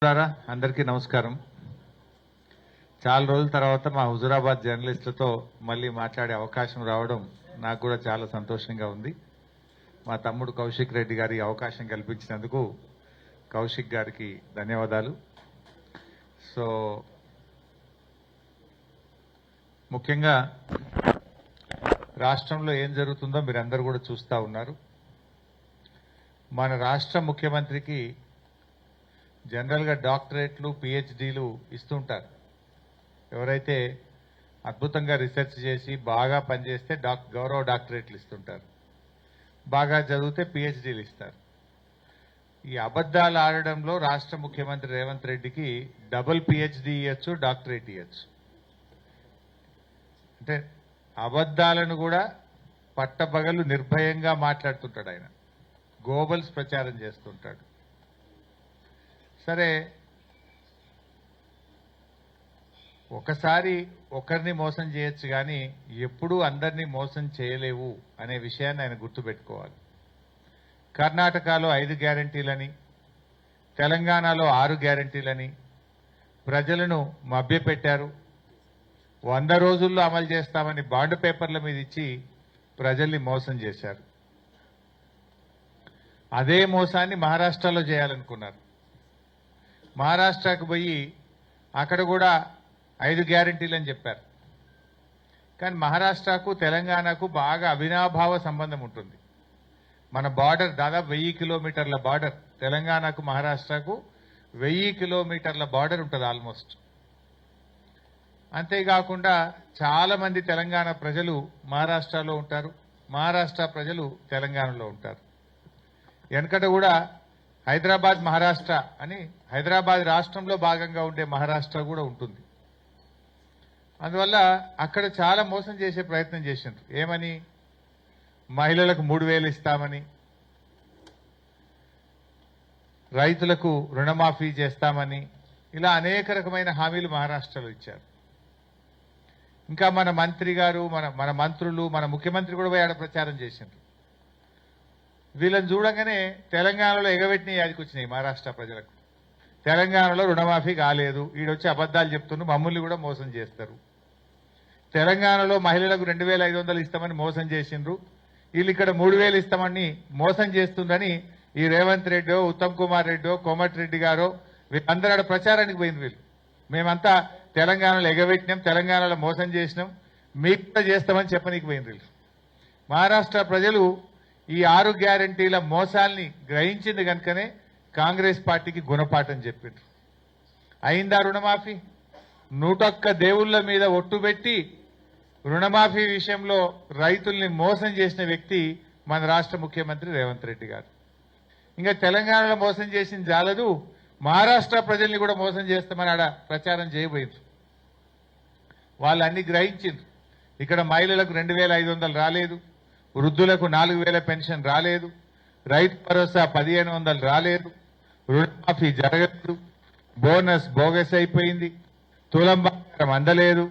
అందరికీ నమస్కారం. చాలా రోజుల తర్వాత మా హుజూరాబాద్ జర్నలిస్టులతో మళ్ళీ మాట్లాడే అవకాశం రావడం నాకు కూడా చాలా సంతోషంగా ఉంది. మా తమ్ముడు కౌశిక్ రెడ్డి గారి అవకాశం కల్పించినందుకు కౌశిక్ గారికి ధన్యవాదాలు. సో ముఖ్యంగా రాష్ట్రంలో ఏం జరుగుతుందో మీరందరూ కూడా చూస్తూ ఉన్నారు. మన రాష్ట్ర ముఖ్యమంత్రికి జనరల్గా డాక్టరేట్లు పిహెచ్డీలు ఇస్తుంటారు. ఎవరైతే అద్భుతంగా రీసెర్చ్ చేసి బాగా పనిచేస్తే గౌరవ డాక్టరేట్లు ఇస్తుంటారు, బాగా చదివితే పిహెచ్డీలు ఇస్తారు. ఈ అబద్దాలు ఆడడంలో రాష్ట్ర ముఖ్యమంత్రి రేవంత్ రెడ్డికి డబుల్ పిహెచ్డీ ఇవ్వచ్చు, డాక్టరేట్ ఇవ్వచ్చు. అంటే అబద్దాలను కూడా పట్టబగలు నిర్భయంగా మాట్లాడుతుంటాడు ఆయన, గోబల్స్ ప్రచారం చేస్తుంటాడు. సరే, ఒకసారి ఒకరిని మోసం చేయొచ్చు కానీ ఎప్పుడూ అందరినీ మోసం చేయలేవు అనే విషయాన్ని ఆయన గుర్తుపెట్టుకోవాలి. కర్ణాటకలో 5 గ్యారంటీలని, తెలంగాణలో 6 గ్యారంటీలని ప్రజలను మభ్యపెట్టారు. 100 రోజుల్లో అమలు చేస్తామని బాండ్ పేపర్ల మీద ఇచ్చి ప్రజల్ని మోసం చేశారు. అదే మోసాన్ని మహారాష్ట్రలో చేయాలనుకున్నారు. మహారాష్ట్రకు పోయి అక్కడ కూడా 5 గ్యారంటీలు అని చెప్పారు. కానీ మహారాష్ట్రకు తెలంగాణకు బాగా అవినాభావ సంబంధం ఉంటుంది. మన బార్డర్ దాదాపు 1000 కిలోమీటర్ల బార్డర్, తెలంగాణకు మహారాష్ట్రకు 1000 కిలోమీటర్ల బార్డర్ ఉంటుంది ఆల్మోస్ట్. అంతేకాకుండా చాలా మంది తెలంగాణ ప్రజలు మహారాష్ట్రలో ఉంటారు, మహారాష్ట్ర ప్రజలు తెలంగాణలో ఉంటారు. వెనకట కూడా హైదరాబాద్ మహారాష్ట్ర అని, హైదరాబాద్ రాష్ట్రంలో భాగంగా ఉండే మహారాష్ట్ర కూడా ఉంటుంది. అందువల్ల అక్కడ చాలా మోసం చేసే ప్రయత్నం చేసిండ్రు. ఏమని? మహిళలకు 3000 ఇస్తామని, రైతులకు రుణమాఫీ చేస్తామని, ఇలా అనేక రకమైన హామీలు మహారాష్ట్రలో ఇచ్చారు. ఇంకా మన మంత్రి గారు, మన మంత్రులు, మన ముఖ్యమంత్రి కూడా పోయి ఆడ ప్రచారం చేసిండ్రు. వీళ్ళని చూడంగానే తెలంగాణలో ఎగబెట్టిన యాదికి వచ్చినాయి మహారాష్ట్ర ప్రజలకు. తెలంగాణలో రుణమాఫీ కాలేదు, ఈడొచ్చి అబద్దాలు చెప్తున్నారు, మమ్మల్ని కూడా మోసం చేస్తారు. తెలంగాణలో మహిళలకు 2500 ఇస్తామని మోసం చేసిండ్రు, వీళ్ళు ఇక్కడ 3000 ఇస్తామని మోసం చేస్తుందని ఈ రేవంత్ రెడ్డో, ఉత్తమ్ కుమార్ రెడ్డో, కోమటిరెడ్డి గారో వీళ్ళందరూ ఆడ ప్రచారానికి పోయింది. వీళ్ళు మేమంతా తెలంగాణలో ఎగబెట్టినాం, తెలంగాణలో మోసం చేసినాం, మీకు కూడా చేస్తామని చెప్పనీకి పోయింది వీళ్ళు. మహారాష్ట్ర ప్రజలు ఈ 6 గ్యారంటీల మోసాల్ని గ్రహించింది కనుకనే కాంగ్రెస్ పార్టీకి గుణపాఠం చెప్పిండ్రు. అయిందా రుణమాఫీ? 101 దేవుళ్ల మీద ఒట్టుబెట్టి రుణమాఫీ విషయంలో రైతుల్ని మోసం చేసిన వ్యక్తి మన రాష్ట్ర ముఖ్యమంత్రి రేవంత్ రెడ్డి గారు. ఇంకా తెలంగాణలో మోసం చేసింది జాలదు, మహారాష్ట్ర ప్రజల్ని కూడా మోసం చేస్తామని ఆడ ప్రచారం చేయబోయింది. వాళ్ళు అన్ని గ్రహించిండ్రు. ఇక్కడ మహిళలకు 2500 రాలేదు, వృద్ధులకు 4000 పెన్షన్ రాలేదు, రైతు భరోసా 1500 రాలేదు, రుణమాఫీ జరగలేదు, బోనస్ బోగస్ అయిపోయింది, తులం బంగారం అందలేదు.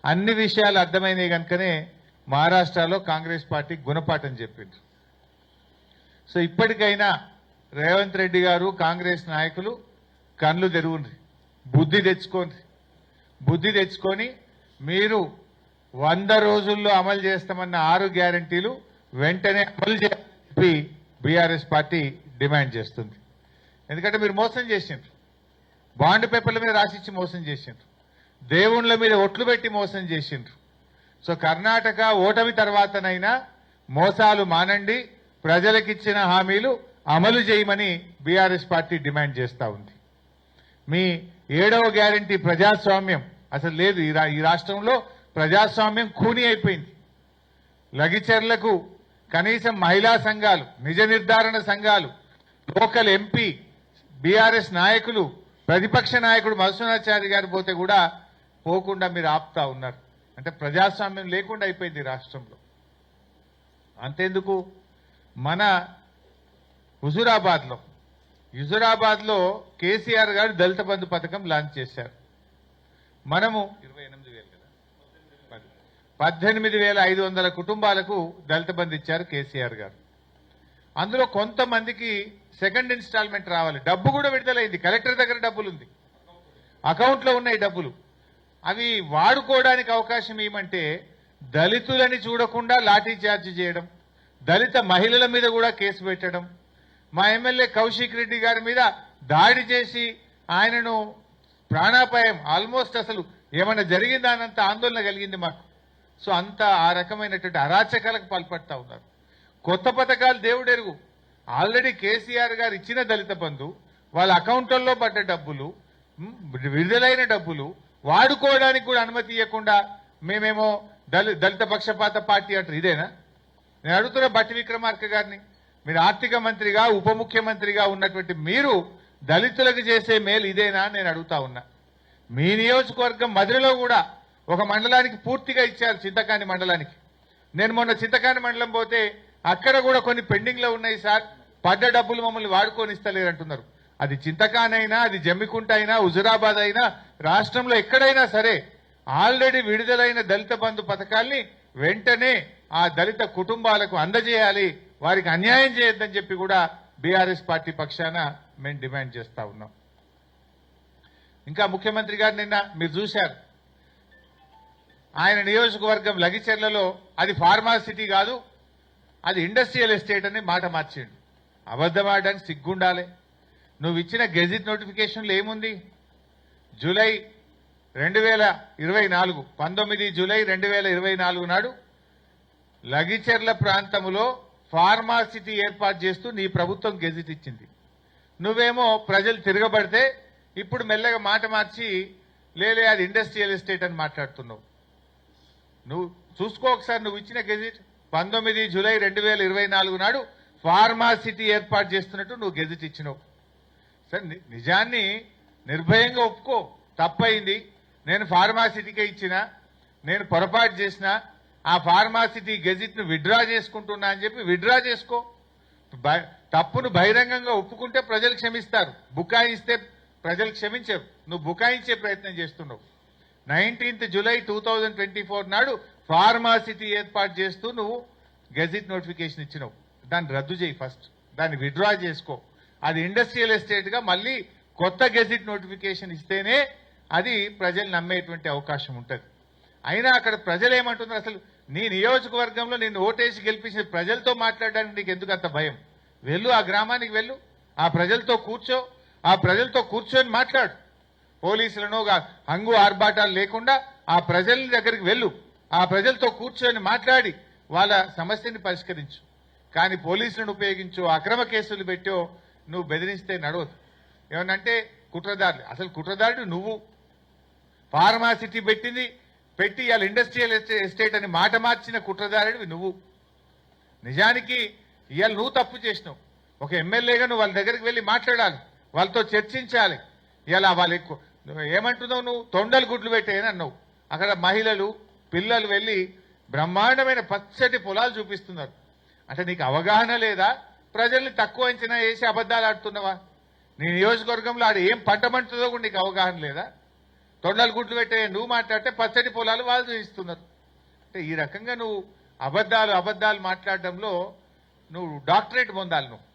అన్ని విషయాలు అర్థమైనాయి కనుకనే మహారాష్ట్రలో కాంగ్రెస్ పార్టీ గుణపాఠం చెప్పింది. సో ఇప్పటికైనా రేవంత్ రెడ్డి గారు, కాంగ్రెస్ నాయకులు కళ్ళు తెరువుండ్రి, బుద్ధి తెచ్చుకొని మీరు 100 రోజుల్లో అమలు చేస్తామన్న 6 గ్యారంటీలు వెంటనే అమలు చేయాలని బీఆర్ఎస్ పార్టీ డిమాండ్ చేస్తుంది. ఎందుకంటే మీరు మోసం చేసిండ్రు, బాండ్ పేపర్ల మీద రాసిచ్చి మోసం చేసిండ్రు, దేవుళ్ల మీద ఒట్లు పెట్టి మోసం చేసిండ్రు. సో కర్ణాటక ఓటమి తర్వాతనైనా మోసాలు మానండి, ప్రజలకిచ్చిన హామీలు అమలు చేయమని బీఆర్ఎస్ పార్టీ డిమాండ్ చేస్తా ఉంది. మీ 7వ గ్యారంటీ ప్రజాస్వామ్యం అసలు లేదు. ఈ రాష్ట్రంలో ప్రజాస్వామ్యం ఖూనీ అయిపోయింది. లగిచర్లకు కనీసం మహిళా సంఘాలు, నిజ నిర్ధారణ సంఘాలు, లోకల్ ఎంపీ, బీఆర్ఎస్ నాయకులు, ప్రతిపక్ష నాయకుడు మధుసూదనాచారి గారు పోతే కూడా పోకుండా మీరు ఆపుతా ఉన్నారు. అంటే ప్రజాస్వామ్యం లేకుండా అయిపోయింది రాష్ట్రంలో. అంతేందుకు, మన హుజూరాబాద్లో కేసీఆర్ గారు దళిత బంధు పథకం లాంచ్ చేశారు. మనము 18,500 కుటుంబాలకు దళిత బంధు ఇచ్చారు కేసీఆర్ గారు. అందులో కొంతమందికి సెకండ్ ఇన్స్టాల్మెంట్ రావాలి. డబ్బు కూడా విడుదలైంది, కలెక్టర్ దగ్గర డబ్బులు ఉంది, అకౌంట్లో ఉన్నాయి డబ్బులు. అవి వాడుకోవడానికి అవకాశం ఏమంటే దళితులని చూడకుండా లాఠీ చార్జ్ చేయడం, దళిత మహిళల మీద కూడా కేసు పెట్టడం, మా ఎమ్మెల్యే కౌశిక్ రెడ్డి గారి మీద దాడి చేసి ఆయనను ప్రాణాపాయం, ఆల్మోస్ట్ అసలు ఏమైనా జరిగిందా అన్నంత ఆందోళన కలిగింది మాకు. సో అంత ఆ రకమైనటువంటి అరాచకాలకు పాల్పడతా ఉన్నారు. కొత్త పథకాలు దేవుడెరుగు. ఆల్రెడీ కేసీఆర్ గారు ఇచ్చిన దళిత బంధు, వాళ్ళ అకౌంట్లలో పడ్డ డబ్బులు, విడుదలైన డబ్బులు వాడుకోవడానికి కూడా అనుమతి ఇవ్వకుండా మేమేమో దళిత పక్షపాత పార్టీ అంటారు. ఇదేనా? నేను అడుగుతున్న బట్టి విక్రమార్క గారిని, మీరు ఆర్థిక మంత్రిగా ఉప ముఖ్యమంత్రిగా ఉన్నటువంటి మీరు దళితులకు చేసే మేలు ఇదేనా నేను అడుగుతా ఉన్నా. మీ నియోజకవర్గం మధురలో కూడా ఒక మండలానికి పూర్తిగా ఇచ్చారు, చింతకాని మండలానికి. నేను మొన్న చింతకాని మండలం పోతే అక్కడ కూడా కొన్ని పెండింగ్ లో ఉన్నాయి సార్, పడ్డ డబ్బులు మమ్మల్ని వాడుకొని ఇస్తలేరు అంటున్నారు. అది చింతకాని అయినా, అది జమ్మికుంట అయినా, హుజురాబాద్ అయినా, రాష్ట్రంలో ఎక్కడైనా సరే ఆల్రెడీ విడుదలైన దళిత బంధు పథకాల్ని వెంటనే ఆ దళిత కుటుంబాలకు అందజేయాలి, వారికి అన్యాయం చేయొద్దని చెప్పి కూడా బీఆర్ఎస్ పార్టీ పక్షాన మేము డిమాండ్ చేస్తా ఉన్నాం. ఇంకా ముఖ్యమంత్రి గారు నిన్న మీరు చూశారు, ఆయన నియోజకవర్గం లగిచెర్లలో అది ఫార్మాసిటీ కాదు, అది ఇండస్ట్రియల్ ఎస్టేట్ అని మాట మార్చిండు. అబద్ధం ఆడడానికి సిగ్గుండాలి. నువ్వు ఇచ్చిన గెజిట్ నోటిఫికేషన్లో ఏముంది? జూలై 2024 19 జూలై 2024 నాడు లగిచెర్ల ప్రాంతంలో ఫార్మాసిటీ ఏర్పాటు చేస్తూ నీ ప్రభుత్వం గెజిట్ ఇచ్చింది. నువ్వేమో ప్రజలు తిరగబడితే ఇప్పుడు మెల్లగా మాట మార్చి లేలే అది ఇండస్ట్రియల్ ఎస్టేట్ అని మాట్లాడుతున్నావు. నువ్వు చూసుకో ఒకసారి, నువ్వు ఇచ్చిన గెజిట్ 19 జూలై 2024 నాడు ఫార్మాసిటీ ఏర్పాటు చేస్తున్నట్టు నువ్వు గెజిట్ ఇచ్చినావు. సరే, నిజాన్ని నిర్భయంగా ఒప్పుకో, తప్పైంది, నేను ఫార్మాసిటీకే ఇచ్చిన, నేను పొరపాటు చేసిన, ఆ ఫార్మాసిటీ గెజిట్ ను విత్డ్రా చేసుకుంటున్నా అని చెప్పి విత్డ్రా చేసుకో. తప్పును బహిరంగంగా ఒప్పుకుంటే ప్రజలు క్షమిస్తారు, బుకాయిస్తే ప్రజలు క్షమించరు. నువ్వు బుకాయించే ప్రయత్నం చేస్తున్నావు. 19 జూలై 2024 నాడు ఫార్మాసిటీ ఏర్పాటు చేస్తూ నువ్వు గెజిట్ నోటిఫికేషన్ ఇచ్చినావు. దాన్ని రద్దు చేయి, ఫస్ట్ దాన్ని విత్డ్రా చేసుకో. అది ఇండస్ట్రియల్ ఎస్టేట్ గా మళ్ళీ కొత్త గెజిట్ నోటిఫికేషన్ ఇస్తేనే అది ప్రజలు నమ్మేటువంటి అవకాశం ఉంటుంది. అయినా అక్కడ ప్రజలు ఏమంటున్నారు? అసలు నీ నియోజకవర్గంలో నిన్ను ఓటేసి గెలిపించిన ప్రజలతో మాట్లాడడానికి నీకు ఎందుకు అంత భయం? వెళ్ళు, ఆ గ్రామానికి వెళ్ళు, ఆ ప్రజలతో కూర్చో, ఆ ప్రజలతో కూర్చొని మాట్లాడు. పోలీసులను హంగు ఆర్భాటాలు లేకుండా ఆ ప్రజల దగ్గరికి వెళ్ళు, ఆ ప్రజలతో కూర్చొని మాట్లాడి వాళ్ళ సమస్యని పరిష్కరించు. కానీ పోలీసులను ఉపయోగించు, అక్రమ కేసులు పెట్టో నువ్వు బెదిరిస్తే నడవదు. ఏమనంటే కుట్రదారులు, అసలు కుట్రదారుడు నువ్వు. ఫార్మాసిటీ పెట్టి ఇవాళ ఇండస్ట్రియల్ ఎస్టేట్ అని మాట మార్చిన కుట్రదారుడివి నువ్వు. నిజానికి ఇవాళ నువ్వు తప్పు చేసినావు. ఒక ఎమ్మెల్యేగా నువ్వు వాళ్ళ దగ్గరికి వెళ్ళి మాట్లాడాలి, వాళ్ళతో చర్చించాలి. ఇలా వాళ్ళు ఏమంటున్నావు? నువ్వు తొండలు గుడ్లు పెట్టేయని అన్నావు. అక్కడ మహిళలు పిల్లలు వెళ్ళి బ్రహ్మాండమైన పచ్చటి పొలాలు చూపిస్తున్నారు. అంటే నీకు అవగాహన లేదా? ప్రజల్ని తక్కువ అంచనా వేసి అబద్ధాలు ఆడుతున్నావా? నీ నియోజకవర్గంలో ఆడ ఏం పంట పండుతుందో కూడా నీకు అవగాహన లేదా? తొండలు గుడ్లు పెట్టే నువ్వు మాట్లాడితే పచ్చటి పొలాలు వాళ్ళు చూపిస్తున్నారు. అంటే ఈ రకంగా నువ్వు అబద్ధాలు మాట్లాడడంలో నువ్వు డాక్టరేట్ పొందాలి. నువ్వు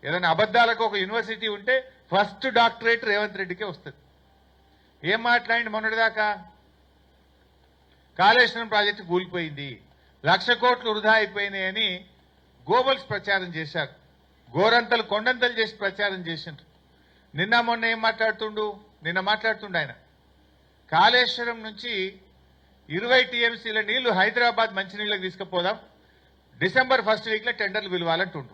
ఏదైనా అబద్ధాలకు ఒక యూనివర్సిటీ ఉంటే ఫస్ట్ డాక్టరేట్ రేవంత్ రెడ్డికే వస్తుంది. ఏం మాట్లాడి మొన్నటిదాకా? కాళేశ్వరం ప్రాజెక్టు కూలిపోయింది, 1,00,000 కోట్లు వృధా అయిపోయినాయని గోబల్స్ ప్రచారం చేశారు. గోరంతలు కొండంతలు చేసి ప్రచారం చేసిండ్రు. నిన్న మొన్న ఏం మాట్లాడుతుండు? నిన్న మాట్లాడుతుండు ఆయన, కాళేశ్వరం నుంచి 20 టీఎంసీల నీళ్లు హైదరాబాద్ మంచినీళ్ళకి తీసుకుపోదాం, డిసెంబర్ 1st వీక్లో టెండర్లు పిలవాలంటుండు.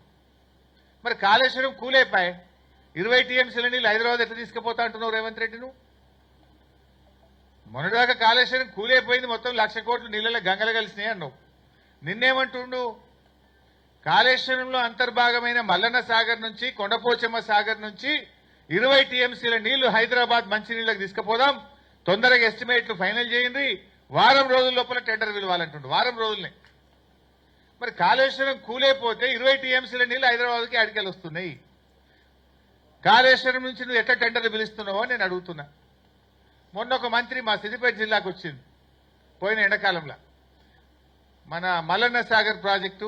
మరి కాళేశ్వరం కూలైపోయాయి, 20 టీఎంసీల నీళ్లు హైదరాబాద్ ఎట్లా తీసుకుపోతా అంటున్నావు రేవంత్ రెడ్డి నువ్వు? మొన్నటిదాకా కాళేశ్వరం కూలైపోయింది, మొత్తం 1,00,000 కోట్లు నీళ్ళలో గంగలు కలిసినాయి అన్నావు. నిన్నేమంటుండు? కాళేశ్వరంలో అంతర్భాగమైన మల్లన్న సాగర్ నుంచి, కొండపోచమ్మ సాగర్ నుంచి 20 టీఎంసీల నీళ్లు హైదరాబాద్ మంచినీళ్ళకి తీసుకుపోదాం, తొందరగా ఎస్టిమేట్లు ఫైనల్ చేయండి, వారం రోజుల లోపల టెండర్ పిలవాలంటుండు. వారం రోజులనే. మరి కాళేశ్వరం కూలైపోతే 20 టీఎంసీల నీళ్లు హైదరాబాద్కి అడికెళ్ళి వస్తున్నాయి. కాళేశ్వరం నుంచి నువ్వు ఎట్లా టెండర్లు పిలుస్తున్నావో నేను అడుగుతున్నా. మొన్న ఒక మంత్రి మా సిద్దిపేట జిల్లాకు వచ్చింది పోయిన ఎండాకాలంలో. మన మల్లన్న సాగర్ ప్రాజెక్టు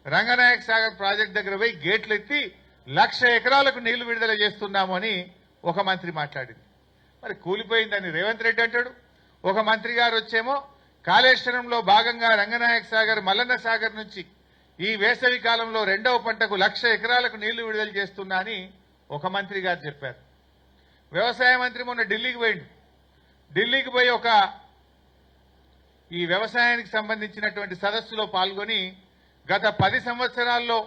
రంగనాయక సాగర్ ప్రాజెక్ట్ దగ్గర పోయి గేట్లు ఎత్తి 1,00,000 ఎకరాలకు నీళ్లు విడుదల చేస్తున్నాము అని ఒక మంత్రి మాట్లాడింది. మరి కూలిపోయిందని రేవంత్ రెడ్డి అంటాడు. ఒక మంత్రి గారు వచ్చేమో కాళేశ్వరంలో భాగంగా రంగనాయక సాగర్ మల్లన్న సాగర్ నుంచి ఈ వేసవి కాలంలో 2వ పంటకు 1,00,000 ఎకరాలకు నీళ్లు విడుదల చేస్తున్నా అని ఒక మంత్రి గారు చెప్పారు. వ్యవసాయ మంత్రి మొన్న ఢిల్లీకి పోయిండు. ఢిల్లీకి పోయి ఒక ఈ వ్యవసాయానికి సంబంధించినటువంటి సదస్సులో పాల్గొని గత 10 సంవత్సరాల్లో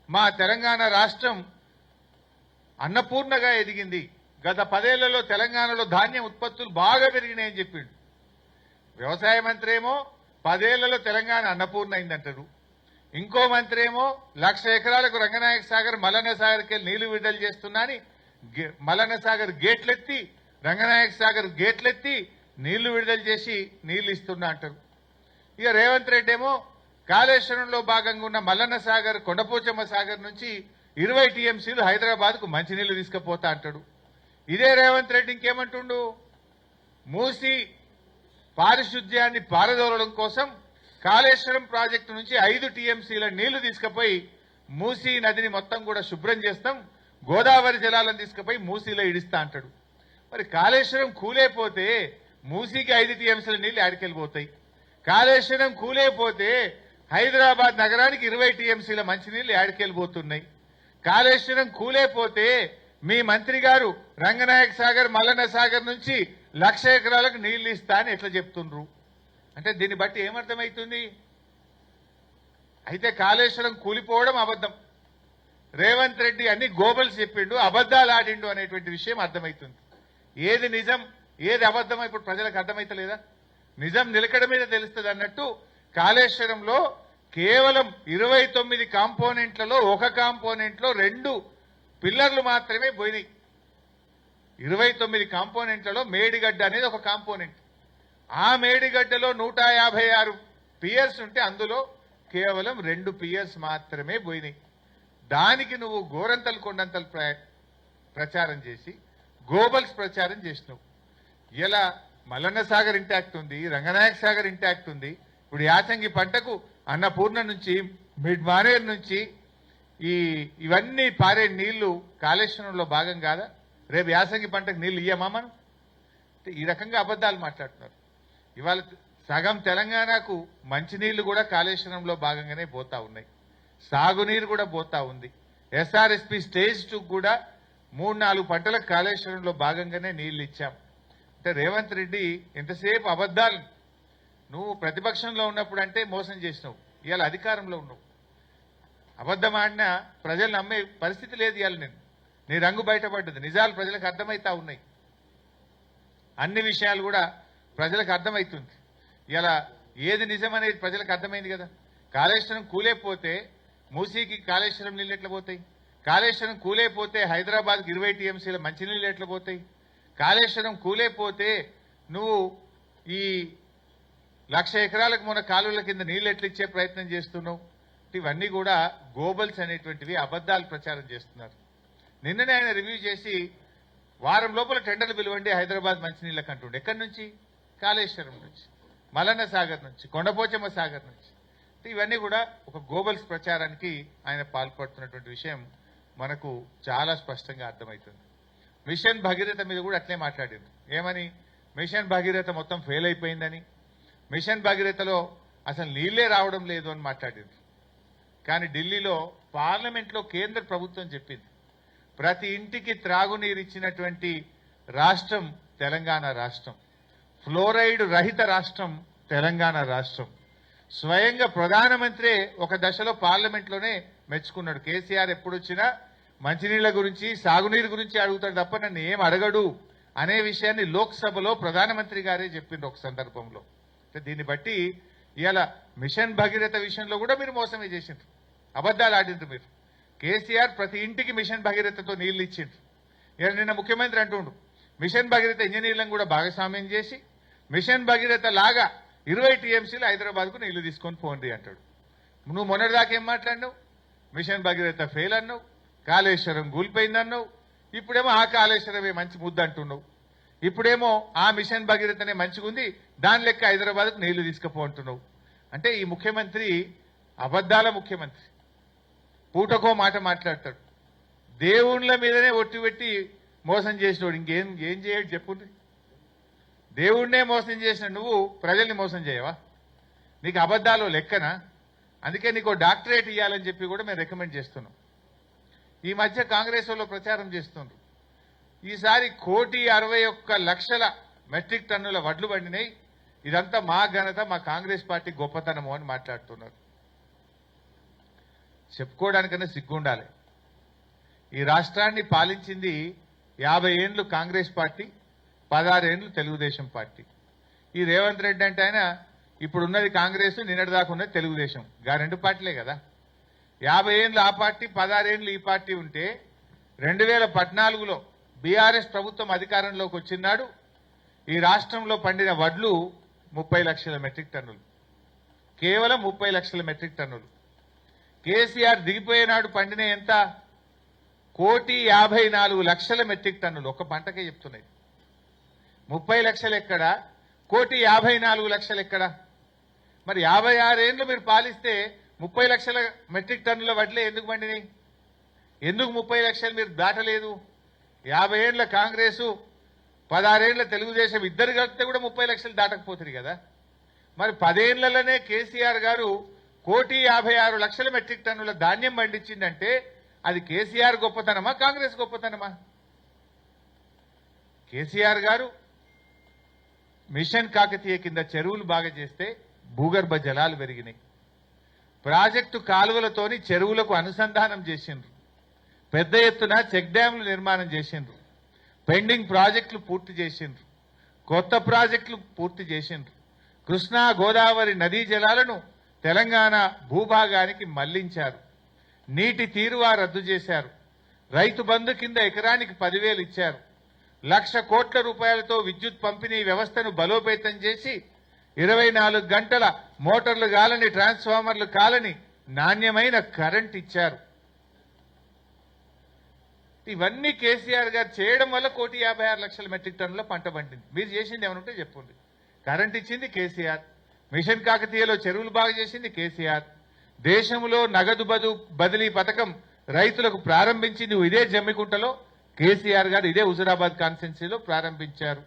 మా తెలంగాణ రాష్ట్రం అన్నపూర్ణగా ఎదిగింది, గత 10 ఏళ్లలో తెలంగాణలో ధాన్యం ఉత్పత్తులు బాగా పెరిగినాయని చెప్పిండు. వ్యవసాయ మంత్రి ఏమో 10 ఏళ్లలో తెలంగాణ అన్నపూర్ణ అయిందంటారు. ఇంకో మంత్రి ఏమో 1,00,000 ఎకరాలకు రంగనాయక సాగర్ మల్లన్న సాగర్కి నీళ్లు విడుదల చేస్తున్నా అని మల్లన్న సాగర్ గేట్లెత్తి రంగనాయక సాగర్ గేట్లెత్తి నీళ్లు విడుదల చేసి నీళ్లు ఇస్తున్నా అంటారు. ఇక రేవంత్ రెడ్డి ఏమో కాళేశ్వరంలో భాగంగా ఉన్న మల్లన్న సాగర్ కొండపోచమ్మ సాగర్ నుంచి 20 టీఎంసీలు హైదరాబాద్కు మంచినీళ్లు తీసుకుపోతా అంటాడు. ఇదే రేవంత్ రెడ్డి ఇంకేమంటుండు, మూసి పారిశుద్ధ్యాన్ని పారదోలడం కోసం కాళేశ్వరం ప్రాజెక్టు నుంచి 5 టీఎంసీల నీళ్లు తీసుకుపోయి మూసీ నదిని మొత్తం కూడా శుభ్రం చేస్తాం, గోదావరి జలాలను తీసుకుపోయి మూసీలో ఇడిస్తా అంటాడు. మరి కాళేశ్వరం కూలైపోతే మూసీకి 5 టీఎంసీల నీళ్లు ఆడికెళ్ళిపోతాయి. కాళేశ్వరం కూలైపోతే హైదరాబాద్ నగరానికి 20 టీఎంసీల మంచినీళ్లు ఆడికెళ్ళిపోతున్నాయి. కాళేశ్వరం కూలైపోతే మీ మంత్రి గారు రంగనాయక సాగర్ మల్లన్న సాగర్ నుంచి 1,00,000 ఎకరాలకు నీళ్లు ఇస్తా అని ఎట్లా చెప్తుండ్రు అంటే దీన్ని బట్టి ఏమర్థమవుతుంది? అయితే కాళేశ్వరం కూలిపోవడం అబద్ధం, రేవంత్ రెడ్డి అన్ని గోబల్స్ చెప్పిండు, అబద్దాలు ఆడిండు అనేటువంటి విషయం అర్థమవుతుంది. ఏది నిజం ఏది అబద్ధం ఇప్పుడు ప్రజలకు అర్థమైతలేదా? నిజం నిలకడ మీద తెలుస్తుంది అన్నట్టు కాళేశ్వరంలో కేవలం 29 కాంపోనెంట్లలో ఒక కాంపోనెంట్లో 2 పిల్లర్లు మాత్రమే పోయినాయి. 29 కాంపోనెంట్లలో మేడిగడ్డ అనేది ఒక కాంపోనెంట్. ఆ మేడిగడ్డలో 156 పియర్స్ ఉంటే అందులో కేవలం 2 పియర్స్ మాత్రమే పోయినాయి. దానికి నువ్వు గోరంతలు కొండంతలు ప్రచారం చేసి గోబల్స్ ప్రచారం చేసినావు. ఇలా మల్లన్న సాగర్ ఇంటాక్ట్ ఉంది, రంగనాయక సాగర్ ఇంటాక్ట్ ఉంది. ఇప్పుడు యాసంగి పంటకు అన్నపూర్ణ నుంచి మిడ్ మానేర్ నుంచి ఇవన్నీ పారే నీళ్లు కాళేశ్వరంలో భాగం కాదా? రేపు యాసంగి పంటకు నీళ్లు ఇయ్యమా మనం? ఈ రకంగా అబద్దాలు మాట్లాడుతున్నారు. ఇవాళ సగం తెలంగాణకు మంచినీళ్లు కూడా కాళేశ్వరంలో భాగంగానే పోతా ఉన్నాయి, సాగునీరు కూడా పోతా ఉంది. ఎస్ఆర్ఎస్పీ స్టేజ్ 2 కూడా 3-4 పంటలకు కాళేశ్వరంలో భాగంగానే నీళ్లు ఇచ్చాం. అంటే రేవంత్ రెడ్డి ఎంతసేపు అబద్దాలు, నువ్వు ప్రతిపక్షంలో ఉన్నప్పుడు అంటే మోసం చేసినావు, ఇవాళ అధికారంలో ఉన్నావు. అబద్ధం ఆడినా ప్రజలు నమ్మే పరిస్థితి లేదు. ఇవాళ నీ రంగు బయటపడ్డది, నిజాలు ప్రజలకు అర్థమవుతా ఉన్నాయి, అన్ని విషయాలు కూడా ప్రజలకు అర్థమవుతుంది. ఇలా ఏది నిజం అనేది ప్రజలకు అర్థమైంది కదా. కాళేశ్వరం కూలేపోతే మూసీకి కాళేశ్వరం నీళ్ళు ఎట్లా పోతాయి? కాళేశ్వరం కూలేపోతే హైదరాబాద్కి 20 టీఎంసీల మంచినీళ్ళు ఎట్లా పోతాయి? కాళేశ్వరం కూలేపోతే నువ్వు ఈ 1,00,000 ఎకరాలకు మన కాలువల కింద నీళ్ళు ఎట్లా ఇచ్చే ప్రయత్నం చేస్తున్నావు? ఇవన్నీ కూడా గోబల్స్ అనేటువంటివి అబద్దాలు ప్రచారం చేస్తున్నారు. నిన్ననే ఆయన రివ్యూ చేసి వారం లోపల టెండర్లు పిలవండి హైదరాబాద్ మంచినీళ్ళకి అంటుండే. ఎక్కడి నుంచి? కాళేశ్వరం నుంచి, మల్లన్న సాగర్ నుంచి, కొండపోచమ్మ సాగర్ నుంచి. ఇవన్నీ కూడా ఒక గోబల్స్ ప్రచారానికి ఆయన పాల్పడుతున్నటువంటి విషయం మనకు చాలా స్పష్టంగా అర్థమవుతుంది. మిషన్ భగీరథ మీద కూడా అట్లే మాట్లాడింది. ఏమని? మిషన్ భగీరథ మొత్తం ఫెయిల్ అయిపోయిందని, మిషన్ భగీరథలో అసలు నీళ్లే రావడం లేదు అని మాట్లాడింది. కానీ ఢిల్లీలో పార్లమెంట్లో కేంద్ర ప్రభుత్వం చెప్పింది ప్రతి ఇంటికి త్రాగునీరు ఇచ్చినటువంటి రాష్ట్రం తెలంగాణ రాష్ట్రం, ఫ్లోరైడ్ రహిత రాష్ట్రం తెలంగాణ రాష్ట్రం. స్వయంగా ప్రధానమంత్రి ఒక దశలో పార్లమెంట్లోనే మెచ్చుకున్నాడు. కేసీఆర్ ఎప్పుడు వచ్చినా మంచినీళ్ల గురించి సాగునీరు గురించి అడుగుతాడు తప్ప నన్ను ఏం అడగడు అనే విషయాన్ని లోక్సభలో ప్రధానమంత్రి గారే చెప్పిండ్రు ఒక సందర్భంలో. దీన్ని బట్టి ఇవాళ మిషన్ భగీరథ విషయంలో కూడా మీరు మోసమే చేసిండ్రు, అబద్దాలు ఆడిండ్రు మీరు. కేసీఆర్ ప్రతి ఇంటికి మిషన్ భగీరథతో నీళ్లు ఇచ్చిండ్రు. ఇవాళ నిన్న ముఖ్యమంత్రి అంటుండు మిషన్ భగీరథ ఇంజనీర్లను కూడా భాగస్వామ్యం చేసి మిషన్ భగీరథ లాగా 20 టీఎంసీలు హైదరాబాద్కు నీళ్లు తీసుకొని పోండి అంటాడు. నువ్వు మొన్నటిదాకా ఏం మాట్లాడినావు? మిషన్ భగీరథ ఫెయిల్ అన్నావు, కాళేశ్వరం కూలిపోయిందన్నావు, ఇప్పుడేమో ఆ కాళేశ్వరమే మంచి ముద్దు అంటున్నావు. ఇప్పుడేమో ఆ మిషన్ భగీరథనే మంచిగుంది, దాని లెక్క హైదరాబాద్కు నీళ్లు తీసుకుపో అంటున్నావు. అంటే ఈ ముఖ్యమంత్రి అబద్దాల ముఖ్యమంత్రి. పూటకో మాట మాట్లాడతాడు. దేవుళ్ళ మీదనే ఒట్టు పెట్టి మోసం చేసినోడు ఏం చేయడు చెప్పుంది. దేవుణ్ణే మోసం చేసిన నువ్వు ప్రజల్ని మోసం చేయవా? నీకు అబద్ధాలు లెక్కనా? అందుకే నీకు డాక్టరేట్ ఇవ్వాలని చెప్పి కూడా మేము రికమెండ్ చేస్తున్నాం. ఈ మధ్య కాంగ్రెస్ వాళ్ళు ప్రచారం చేస్తున్నారు. ఈసారి 1,61,00,000 మెట్రిక్ టన్నుల వడ్లు పండినాయి, ఇదంతా మా ఘనత, మా కాంగ్రెస్ పార్టీ గొప్పతనము అని మాట్లాడుతున్నారు. చెప్పుకోవడానికన్నా సిగ్గుండాలి. ఈ రాష్ట్రాన్ని పాలించింది 50 ఏండ్లు కాంగ్రెస్ పార్టీ, 16 ఏండ్లు తెలుగుదేశం పార్టీ. ఈ రేవంత్ రెడ్డి అంటే ఆయన ఇప్పుడున్నది కాంగ్రెస్, నిన్నటిదాకా ఉన్నది తెలుగుదేశం, గా రెండు పార్టీలే కదా. 50 ఏండ్లు ఆ పార్టీ, 16 ఏండ్లు ఈ పార్టీ ఉంటే 2014లో బీఆర్ఎస్ ప్రభుత్వం అధికారంలోకి వచ్చినాడు ఈ రాష్ట్రంలో పండిన వడ్లు 30 లక్షల మెట్రిక్ టన్నులు, కేవలం 30 లక్షల మెట్రిక్ టన్నులు. కేసీఆర్ దిగిపోయేనాడు పండిన ఎంత? 1,54,00,000 మెట్రిక్ టన్నులు. ఒక పంటకే చెప్తున్నాయి. 30 లక్షలు ఎక్కడ, 1,54,00,000 ఎక్కడ? మరి 56 ఏండ్లు మీరు పాలిస్తే 30 లక్షల మెట్రిక్ టన్నుల వడ్లే ఎందుకు పండినాయి? ఎందుకు 30 లక్షలు మీరు దాటలేదు? 50 ఏండ్ల కాంగ్రెసు, 16 ఏండ్ల తెలుగుదేశం ఇద్దరు కలిపితే కూడా 30 లక్షలు దాటకపోతుంది కదా. మరి 10 ఏండ్లలోనే కేసీఆర్ గారు 1,56,00,000 మెట్రిక్ టన్నుల ధాన్యం పండించిందంటే అది కేసీఆర్ గొప్పతనమా, కాంగ్రెస్ గొప్పతనమా? కేసీఆర్ గారు మిషన్ కాకతీయ కింద చెరువులు బాగా చేస్తే భూగర్భ జలాలు పెరిగినాయి. ప్రాజెక్టు కాలువలతోని చెరువులకు అనుసంధానం చేసిండ్రు. పెద్ద ఎత్తున చెక్ డ్యాంలు నిర్మాణం చేసిండ్రు. పెండింగ్ ప్రాజెక్టులు పూర్తి చేసిండ్రు. కొత్త ప్రాజెక్టులు పూర్తి చేసిండ్రు. కృష్ణా గోదావరి నదీ జలాలను తెలంగాణ భూభాగానికి మళ్లించారు. నీటి తీరువా రద్దు చేశారు. రైతు బంధు కింద ఎకరానికి 10,000 ఇచ్చారు. 1,00,000 కోట్ల రూపాయలతో విద్యుత్ పంపిణీ వ్యవస్థను బలోపేతం చేసి 24 గంటల మోటార్లు కాలని, ట్రాన్స్ఫార్మర్లు కాలని నాణ్యమైన కరెంట్ ఇచ్చారు. ఇవన్నీ కేసీఆర్ గారు చేయడం వల్ల 1,56,00,000 మెట్రిక్ టన్నుల పంట పండింది. మీరు చేసింది ఏమనుంటే చెప్పండి. కరెంట్ ఇచ్చింది కేసీఆర్, మిషన్ కాకతీయలో చెరువులు బాగా చేసింది కేసీఆర్, దేశంలో నగదు బదిలీ పథకం రైతులకు ప్రారంభించింది ఇదే జమ్మికుంటలో కేసీఆర్ గారు, ఇదే హుజురాబాద్ కాన్స్టిట్యున్సీలో ప్రారంభించారు.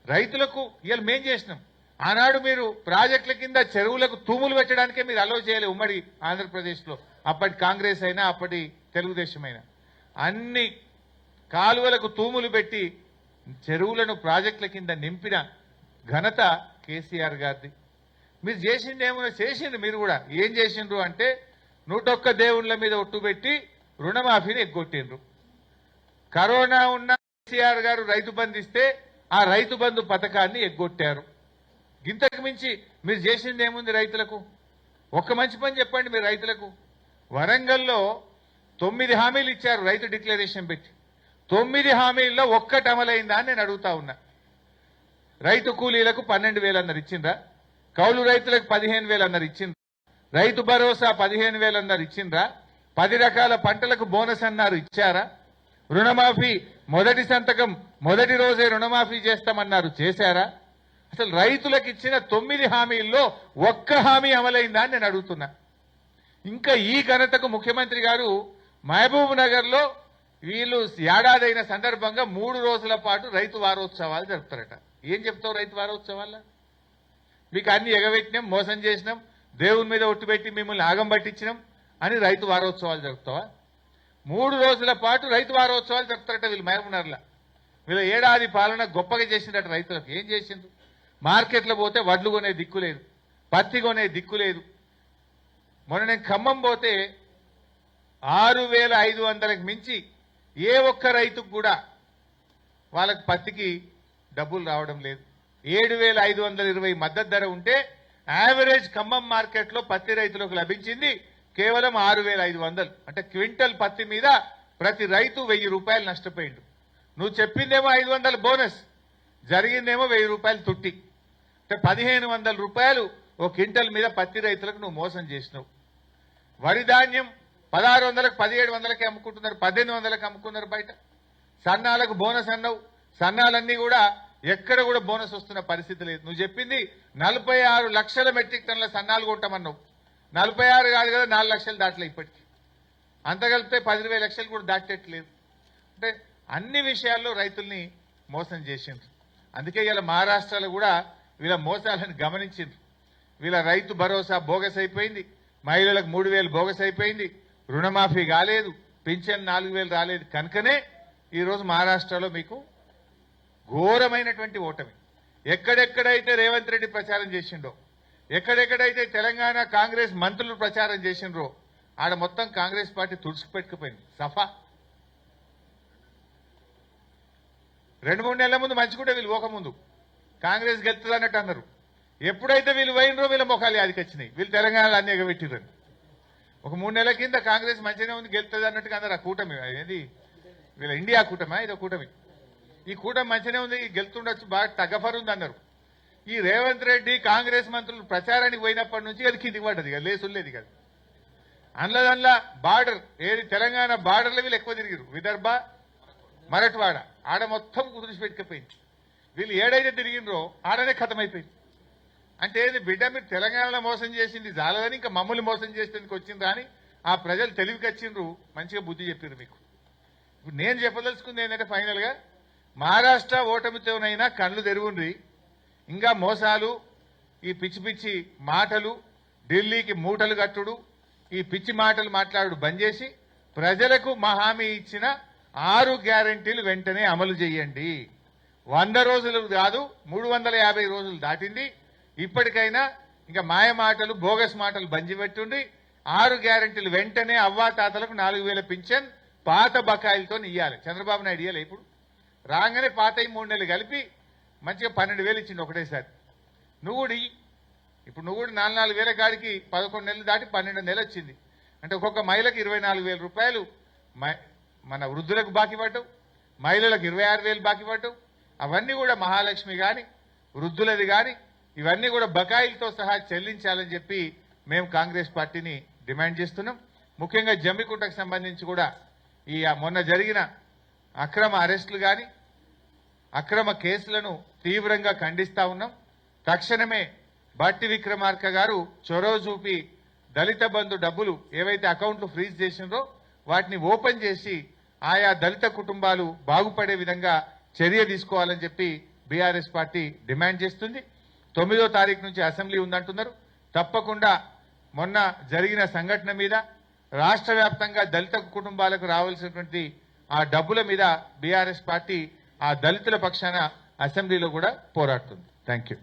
రైతులకు ఇవాళ మేం చేసినాం. ఆనాడు మీరు ప్రాజెక్టుల కింద చెరువులకు తూములు పెట్టడానికే మీరు అలో చేయాలి. ఉమ్మడి ఆంధ్రప్రదేశ్లో అప్పటి కాంగ్రెస్ అయినా అప్పటి తెలుగుదేశం అయినా అన్ని కాలువలకు తూములు పెట్టి చెరువులను ప్రాజెక్టుల కింద నింపిన ఘనత కేసీఆర్ గారిది. మీరు చేసింది ఏమైనా చేసిండ్రు. మీరు కూడా ఏం చేసిండ్రు అంటే 101 దేవుళ్ళ మీద ఒట్టు పెట్టి రుణమాఫీని ఎగ్గొట్టిండ్రు. కరోనా ఉన్న కేసీఆర్ గారు రైతు బంధు ఇస్తే ఆ రైతు బంధు పథకాన్ని ఎగ్గొట్టారు. ఇంతకు మించి మీరు చేసింది ఏముంది రైతులకు? ఒక్క మంచి పని చెప్పండి మీరు రైతులకు. వరంగల్లో 9 హామీలు ఇచ్చారు రైతు డిక్లరేషన్ పెట్టి. 9 హామీల్లో ఒక్కటి అమలైందా అని నేను అడుగుతా ఉన్నా. రైతు కూలీలకు 12,000 అన్నారు, ఇచ్చిండ్రా? కౌలు రైతులకు 15,000 అన్నారు, ఇచ్చిండ్రా? రైతు భరోసా 15,000 అన్నారు, ఇచ్చిండ్రా? 10 రకాల పంటలకు బోనస్ అన్నారు, ఇచ్చారా? రుణమాఫీ మొదటి సంతకం మొదటి రోజే రుణమాఫీ చేస్తామన్నారు, చేశారా? అసలు రైతులకు ఇచ్చిన 9 హామీల్లో ఒక్క హామీ అమలైందా అని నేను అడుగుతున్నా. ఇంకా ఈ ఘనతకు ముఖ్యమంత్రి గారు మహబూబ్ నగర్ లో వీళ్ళు ఏడాదైన సందర్భంగా 3 రోజుల పాటు రైతు వారోత్సవాలు జరుపుతారట. ఏం చెప్తావు రైతు వారోత్సవాల? మీకు అన్ని ఎగబెట్టినాం, మోసం చేసినాం, దేవుని మీద ఒట్టు పెట్టి మిమ్మల్ని ఆగం పట్టించినాం అని రైతు వారోత్సవాలు జరుపుతావా? 3 రోజుల పాటు రైతు వారోత్సవాలు జరుపుతారట వీళ్ళు మహబూబ్ నగర్లో. వీళ్ళ ఏడాది పాలన గొప్పగా చేసిందట రైతులకు. ఏం చేసిండ్రు? మార్కెట్లో పోతే వడ్లు కొనే దిక్కు లేదు, పత్తి కొనే దిక్కు లేదు. మొన్న నేను ఖమ్మం పోతే 6,500కి మించి ఏ ఒక్క రైతుకు కూడా వాళ్ళకి పత్తికి డబ్బులు రావడం లేదు. 7,520 మద్దతు ధర ఉంటే యావరేజ్ ఖమ్మం మార్కెట్లో పత్తి రైతులకు లభించింది కేవలం 6,500. అంటే క్వింటల్ పత్తి మీద ప్రతి రైతు 1,000 రూపాయలు నష్టపోయిండు. నువ్వు చెప్పిందేమో 500 బోనస్, జరిగిందేమో 1,000 రూపాయలు తుట్టి. అంటే 1,500 రూపాయలు ఓ క్వింటల్ మీద పత్తి రైతులకు నువ్వు మోసం చేసినావు. వరి ధాన్యం 1,600కి 1,700కి అమ్ముకుంటున్నారు, 1,800కి అమ్ముకున్నారు బయట. సన్నాలకు బోనస్ అన్నావు, సన్నాలన్నీ కూడా ఎక్కడ కూడా బోనస్ వస్తున్న పరిస్థితి లేదు. నువ్వు చెప్పింది 46 లక్షల మెట్రిక్ టన్నుల సన్నాలు కొంటామన్నావు. 46 కాదు కదా, 4 లక్షలు దాటలే ఇప్పటికీ. అంత కలిపితే 10,20 లక్షలు కూడా దాటట్లేదు. అంటే అన్ని విషయాల్లో రైతుల్ని మోసం చేసిండ్రు. అందుకే ఇలా మహారాష్ట్రలో కూడా వీళ్ళ మోసాలను గమనించిండ్రు. వీళ్ళ రైతు భరోసా బోగస్ అయిపోయింది, మహిళలకు 3,000 బోగస్ అయిపోయింది, రుణమాఫీ కాలేదు, పింఛన్ 4,000 రాలేదు. కనుకనే ఈరోజు మహారాష్ట్రలో మీకు ఘోరమైనటువంటి ఓటమి. ఎక్కడెక్కడైతే రేవంత్ రెడ్డి ప్రచారం చేసిండో, ఎక్కడెక్కడైతే తెలంగాణ కాంగ్రెస్ మంత్రులు ప్రచారం చేసిండ్రో ఆడ మొత్తం కాంగ్రెస్ పార్టీ తుడుచుకుపెట్టుకుపోయింది. సఫా 2-3 నెలల ముందు మంచిగుంటే వీళ్ళు పోకముందు కాంగ్రెస్ గెలుతుంది అన్నట్టు అన్నారు. ఎప్పుడైతే వీళ్ళు పోయినరో వీళ్ళ ముఖాలు యాదికి వచ్చినాయి. వీళ్ళు తెలంగాణలో అన్ని ఎగబెట్టిరని. ఒక 3 నెలల కింద కాంగ్రెస్ మంచిగానే ఉంది, గెలుతుంది అన్నట్టుగా అన్నారు. ఆ కూటమి ఏది వీళ్ళ ఇండియా కూటమా, ఇదో కూటమి. ఈ కూటమి మంచిగానే ఉంది, గెలుతుండొచ్చు, బాగా తగ్గఫర్ ఉంది అన్నారు. ఈ రేవంత్ రెడ్డి కాంగ్రెస్ మంత్రులు ప్రచారానికి పోయినప్పటి నుంచి అది కిందికి పడ్డది కదా, లేసులేదు కదా. అందులో బార్డర్ ఏది తెలంగాణ బార్డర్లో వీళ్ళు ఎక్కువ తిరిగిరు. విదర్భ, మరట్వాడ ఆడ మొత్తం కుదిరిచిపెట్టుకుపోయింది. వీళ్ళు ఏడైతే తిరిగినరో ఆడనే ఖతమైపోయింది. అంటే ఏది బిడ్డ మీరు తెలంగాణలో మోసం చేసింది చాలదని ఇంకా మమ్మల్ని మోసం చేసేందుకు వచ్చిండ్రా అని ఆ ప్రజలు తెలివికి వచ్చిండ్రు, మంచిగా బుద్ధి చెప్పారు మీకు. ఇప్పుడు నేను చెప్పదలుచుకుంది ఏంటంటే ఫైనల్ గా మహారాష్ట్ర ఓటమితోనైనా కళ్ళు తెరుగుండ్రి. ఇంకా మోసాలు, ఈ పిచ్చి పిచ్చి మాటలు, ఢిల్లీకి మూటలు కట్టుడు, ఈ పిచ్చి మాటలు మాట్లాడు బంద్ చేసి ప్రజలకు మా హామీ ఇచ్చిన 6 గ్యారెంటీలు వెంటనే అమలు చేయండి. 100 రోజులు కాదు 350 రోజులు దాటింది. ఇప్పటికైనా ఇంకా మాయ మాటలు, బోగస్ మాటలు బంద్ పెట్టుండి 6 గ్యారెంటీలు వెంటనే అవ్వాతాతలకు 4,000 పింఛన్ పాత బకాయిలతో ఇయ్యాలి. చంద్రబాబు నాయుడు ఇయ్యాలి. ఇప్పుడు రాగానే పాత 3 నెలలు కలిపి మంచిగా 12,000 ఇచ్చిండు ఒకటేసారి. నువ్వు కూడా ఇప్పుడు నువ్వు కూడా 4,000 కాడికి 11 నెలలు దాటి 12 నెలలు వచ్చింది. అంటే ఒక్కొక్క మహిళకు 24,000 రూపాయలు మన వృద్ధులకు బాకీ పడ్డావు, మహిళలకు 26,000 బాకీ పడ్డావు. అవన్నీ కూడా మహాలక్ష్మి కానీ వృద్ధులది కానీ ఇవన్నీ కూడా బకాయిలతో సహా చెల్లించాలని చెప్పి మేము కాంగ్రెస్ పార్టీని డిమాండ్ చేస్తున్నాం. ముఖ్యంగా జమ్మికుంటకు సంబంధించి కూడా ఈ మొన్న జరిగిన అక్రమ అరెస్టులు కానీ అక్రమ కేసులను తీవ్రంగా ఖండిస్తా ఉన్నాం. తక్షణమే బట్టి విక్రమార్క గారు చొరవ చూపి దళిత బంధు డబ్బులు ఏవైతే అకౌంట్లు ఫ్రీజ్ చేసిండ్రో వాటిని ఓపెన్ చేసి ఆయా దళిత కుటుంబాలు బాగుపడే విధంగా చర్య తీసుకోవాలని చెప్పి బీఆర్ఎస్ పార్టీ డిమాండ్ చేస్తుంది. 9వ తారీఖు నుంచి అసెంబ్లీ ఉందంటున్నారు. తప్పకుండా మొన్న జరిగిన సంఘటన మీద రాష్ట్ర వ్యాప్తంగా దళిత కుటుంబాలకు రావాల్సినటువంటి ఆ డబ్బుల మీద బీఆర్ఎస్ పార్టీ ఆ దళితుల పక్షాన అసెంబ్లీలో కూడా పోరాడుతుంది. Thank you.